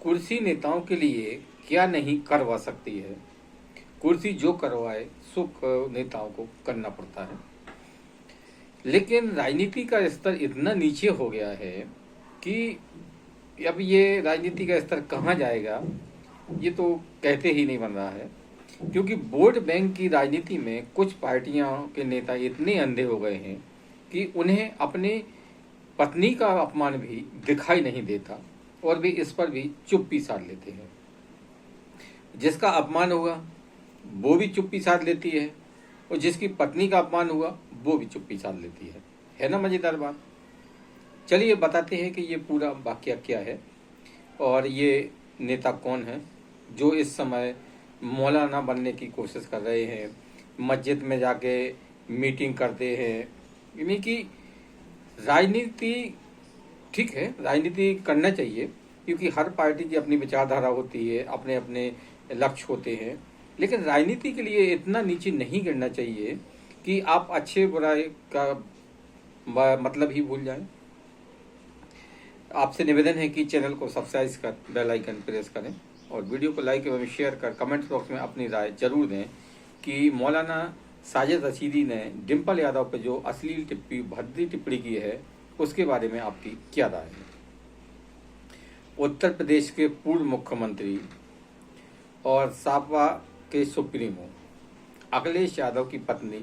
कुर्सी नेताओं के लिए क्या नहीं करवा सकती है। कुर्सी जो करवाए सो नेताओं को करना पड़ता है। लेकिन राजनीति का स्तर इतना नीचे हो गया है कि अब ये राजनीति का स्तर कहाँ जाएगा, ये तो कहते ही नहीं बन रहा है। क्योंकि वोट बैंक की राजनीति में कुछ पार्टियों के नेता इतने अंधे हो गए हैं कि उन्हें अपने पत्नी का अपमान भी दिखाई नहीं देता और वे इस पर भी चुप्पी साध लेते हैं। जिसका अपमान हुआ वो भी चुप्पी साध लेती है और जिसकी पत्नी का अपमान हुआ वो भी चुप्पी साध लेती है ना मजेदार बात। चलिए बताते हैं कि ये पूरा वाकया क्या है और ये नेता कौन है जो इस समय मौलाना बनने की कोशिश कर रहे हैं, मस्जिद में जाके मीटिंग करते हैं। यानी कि राजनीति ठीक है, राजनीति करना चाहिए क्योंकि हर पार्टी की अपनी विचारधारा होती है, अपने अपने लक्ष्य होते हैं। लेकिन राजनीति के लिए इतना नीचे नहीं गिरना चाहिए कि आप अच्छे बुराई का मतलब ही भूल जाएं। आपसे निवेदन है कि चैनल को सब्सक्राइब कर बेल आइकन प्रेस करें और वीडियो को लाइक एवं शेयर कर कमेंट बॉक्स में अपनी राय जरूर दें कि मौलाना साजिद रशीदी ने डिम्पल यादव पर जो अश्लील टिप्पणी भद्दी टिप्पणी की है उसके बारे में आपकी क्या राय है। उत्तर प्रदेश के पूर्व मुख्यमंत्री और सापा के सुप्रीमो अखिलेश यादव की पत्नी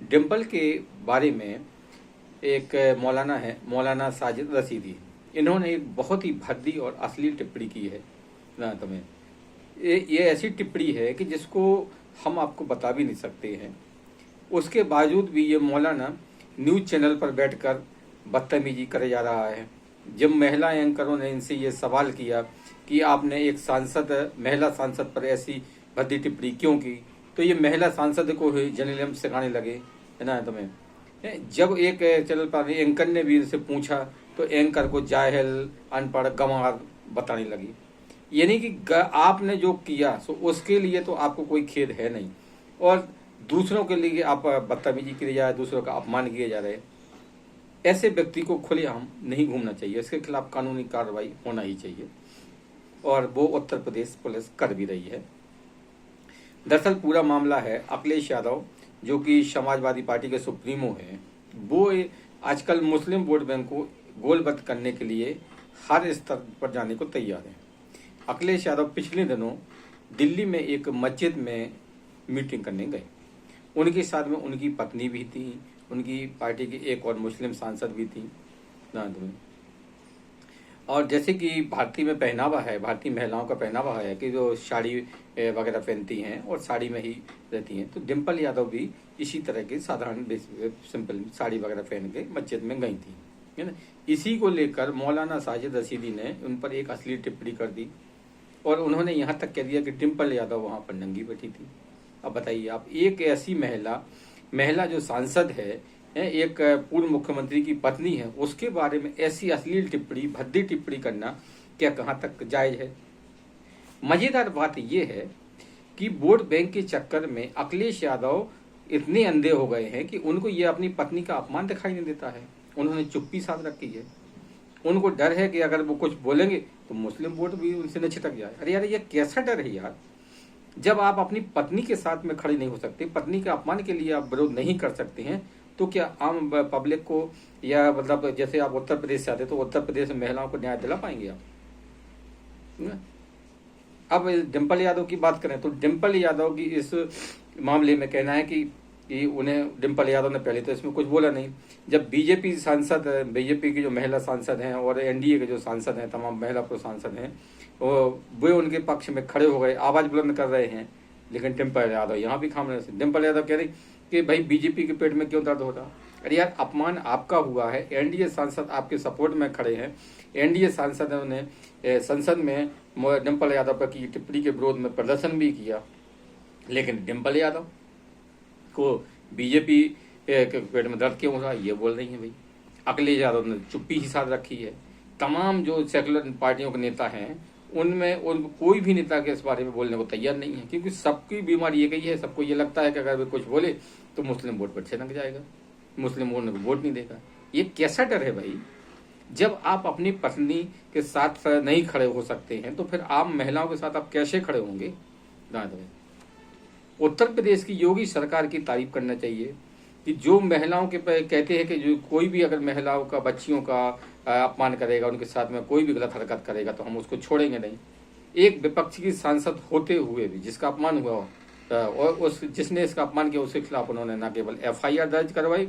डिम्पल के बारे में एक मौलाना है, मौलाना साजिद रशीदी, इन्होंने एक बहुत ही भद्दी और अश्लील टिप्पणी की है ना। तुम्हें ये ऐसी टिप्पणी है कि जिसको हम आपको बता भी नहीं सकते हैं। उसके बावजूद भी ये मौलाना न्यूज़ चैनल पर बैठकर बदतमीजी करे जा रहा है। जब महिला एंकरों ने इनसे ये सवाल किया कि आपने एक महिला सांसद पर ऐसी भद्दी टिप्पणी क्यों की, तो ये महिला सांसद को ही जर्नलिज्म सिखाने लगे, है ना तुम्हें। जब एक चैनल पर एंकर ने भी इनसे पूछा तो एंकर को जाहिल, अनपढ़, गंवार बताने लगी। यानी कि आपने जो किया सो उसके लिए तो आपको कोई खेद है नहीं और दूसरों के लिए आप बदतमीजी किए जा रहे, दूसरों का अपमान किए जा रहे। ऐसे व्यक्ति को खुलेआम नहीं घूमना चाहिए, इसके खिलाफ कानूनी कार्रवाई होना ही चाहिए और वो उत्तर प्रदेश पुलिस कर भी रही है। दरअसल पूरा मामला है अखिलेश यादव जो कि समाजवादी पार्टी के सुप्रीमो हैं, वो आजकल मुस्लिम वोट बैंक को गोलबद्ध करने के लिए हर स्तर पर जाने को तैयार हैं। अखिलेश यादव पिछले दिनों दिल्ली में एक मस्जिद में मीटिंग करने गए। उनके साथ में उनकी पत्नी भी थी, उनकी पार्टी की एक और मुस्लिम सांसद भी थी ना। और जैसे कि भारतीय में पहनावा है, भारतीय महिलाओं का पहनावा है कि जो साड़ी वगैरह पहनती हैं और साड़ी में ही रहती हैं, तो डिम्पल यादव भी इसी तरह की साधारण सिंपल साड़ी वगैरह पहन के मस्जिद में गई थी, है ना। इसी को लेकर मौलाना साजिद रशीदी ने उन पर एक अश्लील टिप्पणी कर दी और उन्होंने यहाँ तक कह दिया कि डिम्पल यादव वहाँ पर नंगी बैठी थी। अब बताइए आप, एक ऐसी महिला जो सांसद है, एक पूर्व मुख्यमंत्री की पत्नी है, उसके बारे में ऐसी अश्लील टिप्पणी, भद्दी टिप्पणी करना क्या कहाँ तक जायज है। मजेदार बात यह है कि वोट बैंक के चक्कर में अखिलेश यादव इतने अंधे हो गए हैं कि उनको ये अपनी पत्नी का अपमान दिखाई नहीं देता है। उन्होंने चुप्पी साध रखी है। उनको डर है कि अगर वो कुछ बोलेंगे तो मुस्लिम वोट भी उनसे न छिटक जाए। अरे यार, ये कैसा डर है यार। जब आप अपनी पत्नी के साथ में खड़े नहीं हो सकते, पत्नी के अपमान के लिए आप विरोध नहीं कर सकते हैं, तो क्या आम पब्लिक को या मतलब जैसे आप उत्तर प्रदेश से आते तो उत्तर प्रदेश में महिलाओं को न्याय दिला पाएंगे आप? अब डिम्पल यादव की बात करें तो डिम्पल यादव की इस मामले में कहना है कि उन्हें डिम्पल यादव ने पहले तो इसमें कुछ बोला नहीं। जब बीजेपी सांसद, बीजेपी की जो महिला सांसद हैं और एनडीए के जो सांसद हैं, तमाम महिला पुरुष सांसद हैं, वे उनके पक्ष में खड़े हो गए, आवाज बुलंद कर रहे हैं, लेकिन डिम्पल यादव यहाँ भी खामोश है। डिम्पल यादव कह रही कि भाई बीजेपी के पेट में क्यों दर्द हो रहा। अरे यार, अपमान आपका हुआ है, एनडीए सांसद आपके सपोर्ट में खड़े हैं, एनडीए सांसदों ने संसद में डिम्पल यादव पर की टिप्पणी के विरोध में प्रदर्शन भी किया, लेकिन डिम्पल यादव को बीजेपी के पेट में दर्द क्यों हो रहा ये बोल रही है। भाई अखिलेश यादव ने चुप्पी ही साध रखी है। तमाम जो सेकुलर पार्टियों के नेता हैं उनमें कोई भी नेता के इस बारे में बोलने को तैयार नहीं है, क्योंकि सबकी बीमारी ये गई है, सबको ये लगता है कि अगर वे कुछ बोले तो मुस्लिम वोट पर छिनक जाएगा, मुस्लिम वोट को वोट नहीं देगा। ये कैसा डर है भाई। जब आप अपनी पत्नी के साथ नहीं खड़े हो सकते हैं तो फिर आम महिलाओं के साथ आप कैसे खड़े होंगे? उत्तर प्रदेश की योगी सरकार की तारीफ करना चाहिए कि जो महिलाओं के कहते हैं कि जो कोई भी अगर महिलाओं का, बच्चियों का अपमान करेगा, उनके साथ में कोई भी गलत हरकत करेगा तो हम उसको छोड़ेंगे नहीं। एक विपक्ष की सांसद होते हुए भी जिसका अपमान हुआ और उस जिसने इसका अपमान किया उसके खिलाफ उन्होंने न केवल एफआईआर दर्ज करवाई,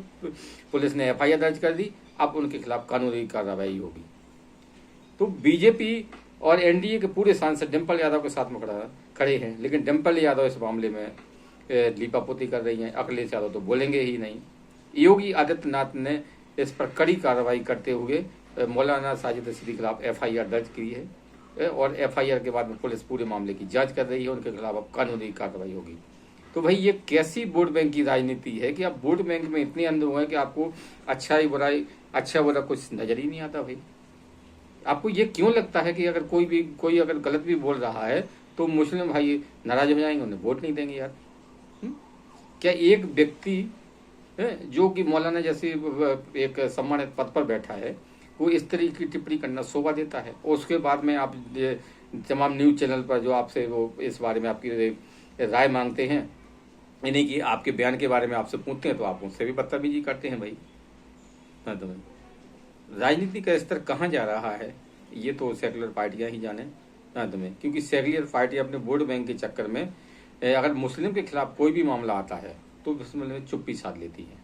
पुलिस ने एफआईआर दर्ज कर दी, अब उनके खिलाफ कानूनी कार्रवाई होगी। तो बीजेपी और एनडीए के पूरे सांसद डिम्पल यादव के साथ में खड़े हैं, लेकिन डिम्पल यादव इस मामले में लीपापोती कर रही हैं। अखिलेश यादव तो बोलेंगे ही नहीं। योगी आदित्यनाथ ने इस पर कड़ी कार्रवाई करते हुए मौलाना साजिद रशीदी के खिलाफ एफआईआर दर्ज की है और एफआईआर के बाद में पुलिस पूरे मामले की जांच कर रही है, उनके खिलाफ अब कानूनी कार्रवाई होगी। तो भाई ये कैसी वोट बैंक की राजनीति है कि आप वोट बैंक में इतने अंधे हुए हैं कि आपको अच्छा बुरा कुछ नजर ही नहीं आता। भाई आपको ये क्यों लगता है कि अगर कोई अगर गलत भी बोल रहा है तो मुस्लिम भाई नाराज हो जाएंगे, उन्हें वोट नहीं देंगे? यार क्या एक व्यक्ति जो कि मौलाना जैसे एक सम्मानित पद पर बैठा है वो इस तरीके की टिप्पणी करना शोभा देता है? और उसके बाद में आप तमाम न्यूज चैनल पर जो आपसे वो इस बारे में आपकी राय मांगते हैं, यानी कि आपके बयान के बारे में आपसे पूछते हैं, तो आप उनसे भी बदतमीजी करते हैं। भाई राजनीति का स्तर कहाँ जा रहा है ये तो सेकुलर पार्टियां ही जाने तुम्हें, क्योंकि सेकुलर पार्टी अपने वोट बैंक के चक्कर में अगर मुस्लिम के खिलाफ कोई भी मामला आता है तो उसमें चुप्पी साध लेती है।